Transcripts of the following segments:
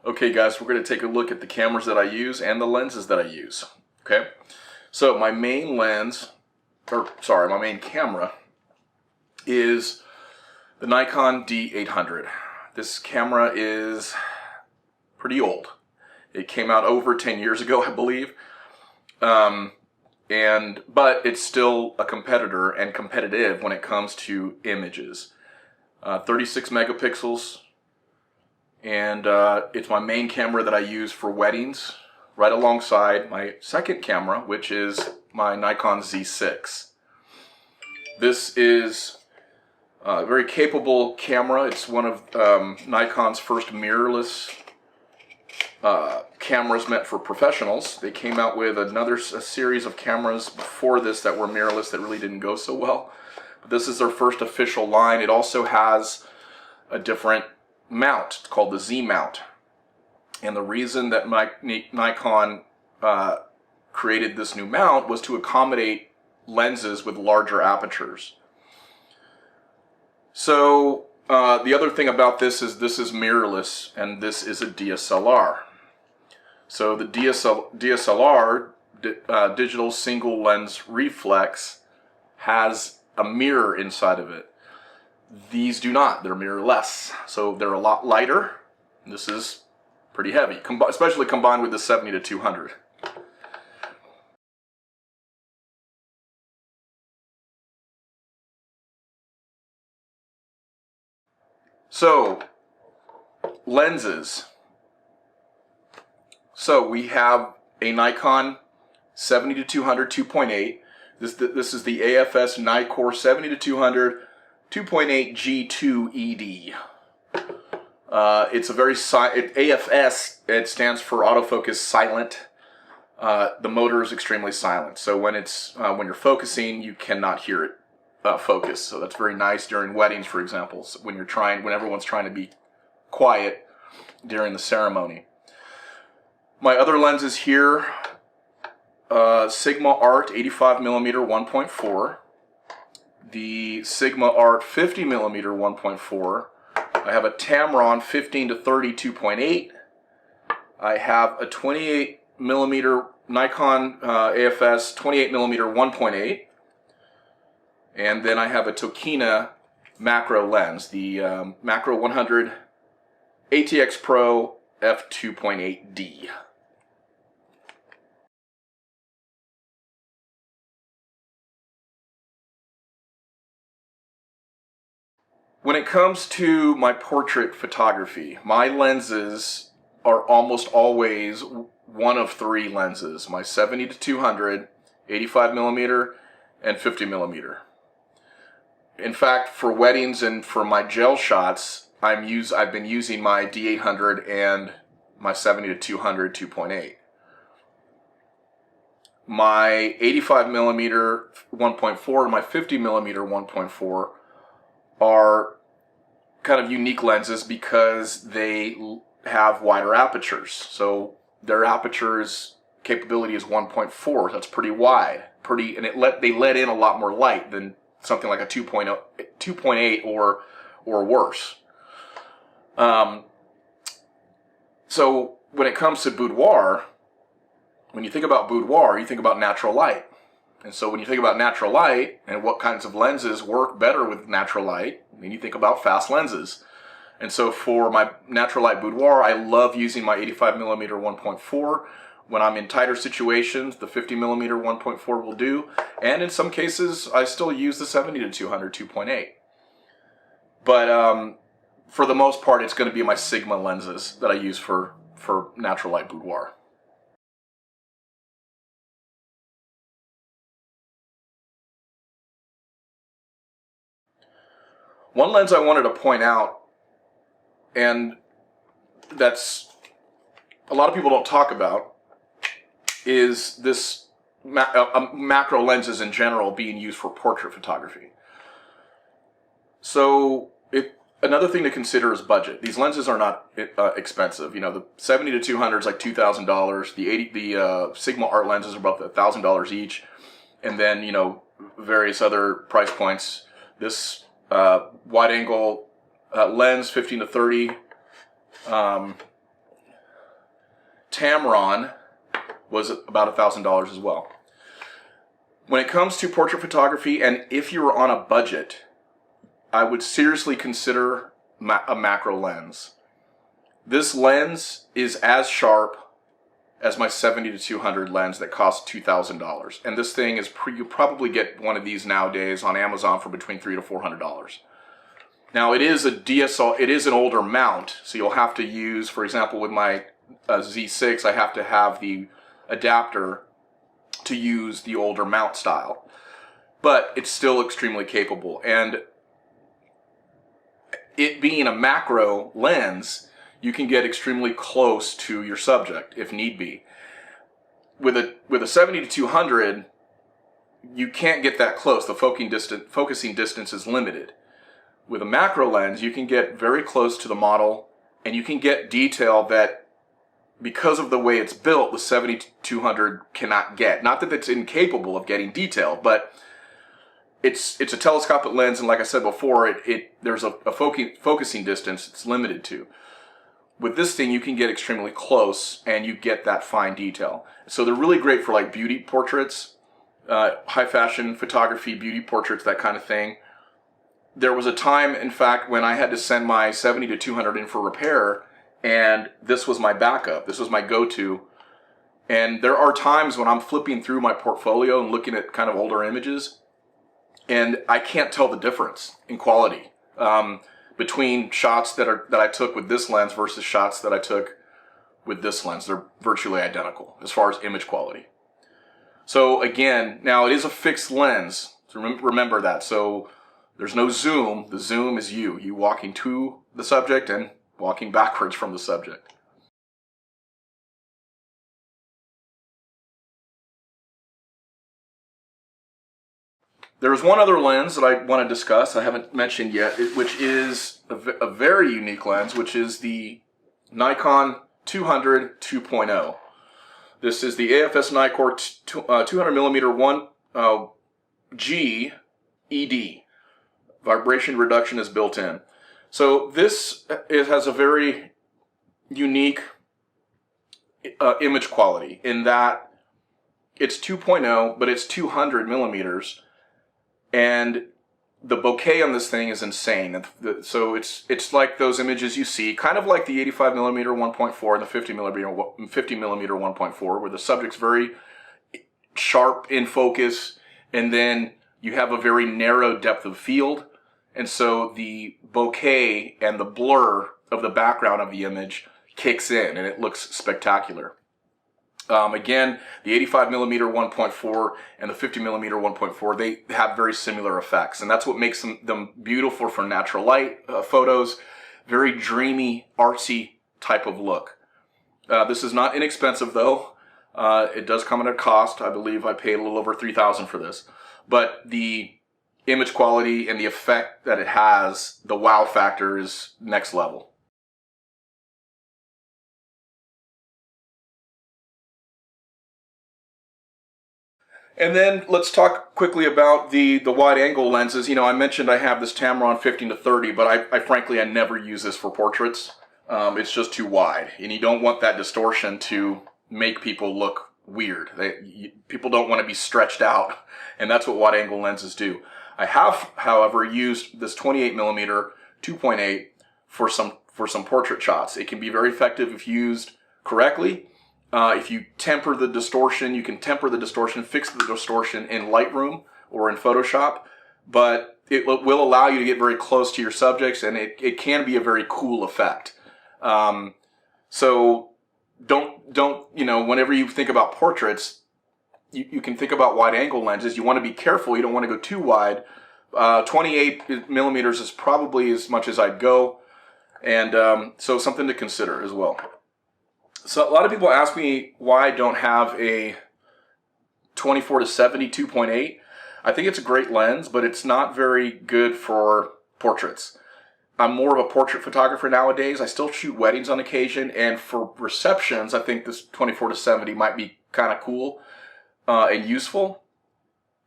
Okay guys, we're going to take a look at the cameras that I use and the lenses that I use. Okay, so my main my main camera is the Nikon D800. This camera is pretty old. It came out over 10 years ago, I believe. But it's still a competitor and competitive when it comes to images. 36 megapixels. And it's my main camera that I use for weddings, right alongside my second camera, which is my Nikon Z6. This is a very capable camera. It's one of Nikon's first mirrorless cameras meant for professionals. They came out with a series of cameras before this that were mirrorless that really didn't go so well. But this is their first official line. It also has a different mount. It's called the Z mount. And the reason that Nikon created this new mount was to accommodate lenses with larger apertures. So the other thing about this is mirrorless, and this is a DSLR. So the DSLR, digital single lens reflex, has a mirror inside of it. These do not. They're mirrorless. So they're a lot lighter. This is pretty heavy, especially combined with the 70-200. So, lenses. So we have a Nikon 70-200 2.8. This is the AFS Nikkor 70-200 2.8 G2 ED. It's a very AFS. It stands for autofocus silent. The motor is extremely silent, so when you're focusing, you cannot hear it focus. So that's very nice during weddings, for example, so when everyone's trying to be quiet during the ceremony. My other lenses here, Sigma Art 85mm 1.4. The Sigma Art 50mm 1.4. I have a Tamron 15-30 2.8. I have a 28mm Nikon AFS 28mm 1.8. And then I have a Tokina macro lens, the Macro 100 ATX Pro f2.8D. When it comes to my portrait photography, my lenses are almost always one of three lenses: my 70-200, 85mm, and 50mm. In fact, for weddings and for my gel shots, I've been using my D800 and my 70-200 2.8. My 85mm 1.4 and my 50mm 1.4 are kind of unique lenses because they have wider apertures. So their aperture's capability is 1.4. That's pretty wide, and they let in a lot more light than something like a 2.8 or worse. So when it comes to boudoir, when you think about boudoir, you think about natural light. And so when you think about natural light and what kinds of lenses work better with natural light, then you think about fast lenses. And so for my natural light boudoir, I love using my 85mm 1.4. When I'm in tighter situations, the 50mm 1.4 will do. And in some cases, I still use the 70-200 2.8. But for the most part, it's going to be my Sigma lenses that I use for natural light boudoir. One lens I wanted to point out, and that's a lot of people don't talk about, is this macro lenses in general being used for portrait photography. So another thing to consider is budget. These lenses are not expensive. You know, the 70-200 is like $2,000. The Sigma Art lenses are about $1,000 each, and then various other price points. This wide-angle lens 15-30 Tamron was about $1,000 as well. When it comes to portrait photography, and if you're on a budget, I would seriously consider a macro lens. This lens is as sharp as my 70-200 lens that costs $2,000. And this thing is, you probably get one of these nowadays on Amazon for between $300 to $400. Now it is a DSLR, it is an older mount, so you'll have to use, for example, with my Z6, I have to have the adapter to use the older mount style. But it's still extremely capable. And it being a macro lens, you can get extremely close to your subject if need be. With a 70-200, you can't get that close. The focusing distance is limited. With a macro lens, you can get very close to the model, and you can get detail that, because of the way it's built, the 70-200 cannot get. Not that it's incapable of getting detail, but it's a telescopic lens, and like I said before, there's a focusing distance it's limited to. With this thing, you can get extremely close, and you get that fine detail. So they're really great for like beauty portraits, high fashion photography, beauty portraits, that kind of thing. There was a time, in fact, when I had to send my 70-200 in for repair, and this was my backup. This was my go-to. And there are times when I'm flipping through my portfolio and looking at kind of older images, and I can't tell the difference in quality between shots that I took with this lens versus shots that I took with this lens. They're virtually identical as far as image quality. So again, now it is a fixed lens, so remember that. So there's no zoom. The zoom is you walking to the subject and walking backwards from the subject. There's one other lens that I want to discuss, I haven't mentioned yet, which is a very unique lens, which is the Nikon 200 2.0. This is the AFS Nikkor 200mm 1G ED. Vibration reduction is built in. So this has a very unique image quality in that it's 2.0, but it's 200 millimeters, and the bokeh on this thing is insane. So it's like those images you see, kind of like the 85mm 1.4 and the 50mm 1.4, where the subject's very sharp in focus, and then you have a very narrow depth of field. And so the bokeh and the blur of the background of the image kicks in, and it looks spectacular. Again, the 85mm 1.4 and the 50mm 1.4, they have very similar effects, and that's what makes them beautiful for natural light photos. Very dreamy, artsy type of look. This is not inexpensive though. It does come at a cost. I believe I paid a little over $3,000 for this. But the image quality and the effect that it has, the wow factor is next level. And then let's talk quickly about the wide angle lenses. You know, I mentioned I have this Tamron 15-30, but I frankly never use this for portraits. It's just too wide, and you don't want that distortion to make people look weird. People don't want to be stretched out, and that's what wide angle lenses do. I have, however, used this 28mm 2.8 for some portrait shots. It can be very effective if used correctly. If you temper the distortion, you can temper the distortion, fix the distortion in Lightroom or in Photoshop, but it will allow you to get very close to your subjects, and it can be a very cool effect. So don't, you know, whenever you think about portraits, you can think about wide angle lenses. You want to be careful. You don't want to go too wide. 28mm is probably as much as I'd go, and so something to consider as well. So a lot of people ask me why I don't have a 24-70 2.8. I think it's a great lens, but it's not very good for portraits. I'm more of a portrait photographer nowadays. I still shoot weddings on occasion, and for receptions, I think this 24-70 might be kind of cool and useful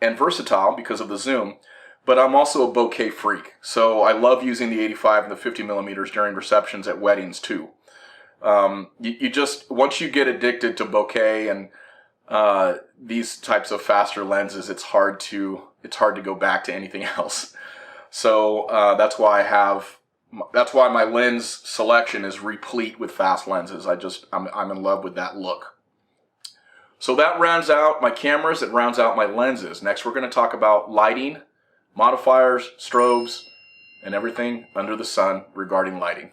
and versatile because of the zoom. But I'm also a bokeh freak, so I love using the 85 and the 50mm during receptions at weddings too. You just, once you get addicted to bokeh and these types of faster lenses, it's hard to go back to anything else. So that's why my lens selection is replete with fast lenses. I'm in love with that look. So that rounds out my cameras, it rounds out my lenses. Next we're going to talk about lighting, modifiers, strobes, and everything under the sun regarding lighting.